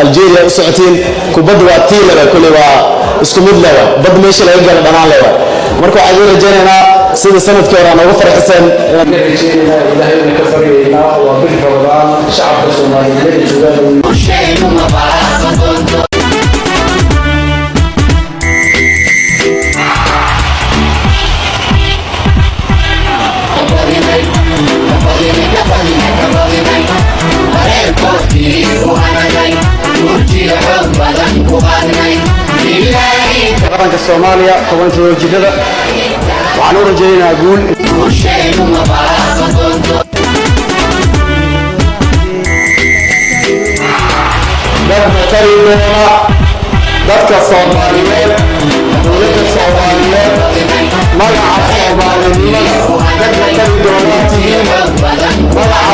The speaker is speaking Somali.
الجيريا وسعتين كبد واتيلا كل اسكو مد لوا بد ماشي لا يقال دنا لوا marka waxa ay rajaynayna sida sanadkii hore aan uga farxsan inaan rajaynayna ilaahay inuu ka fariyeena waa bil Ramadaan shacabka Soomaaliyeed joogaan qaranka Soomaaliya tobanka wajidada waxaan u rajaynayaa guul dadka Soomaaliyeed dowladda Soomaaliyeed magaca Soomaaliyada dadka kala duwan magaca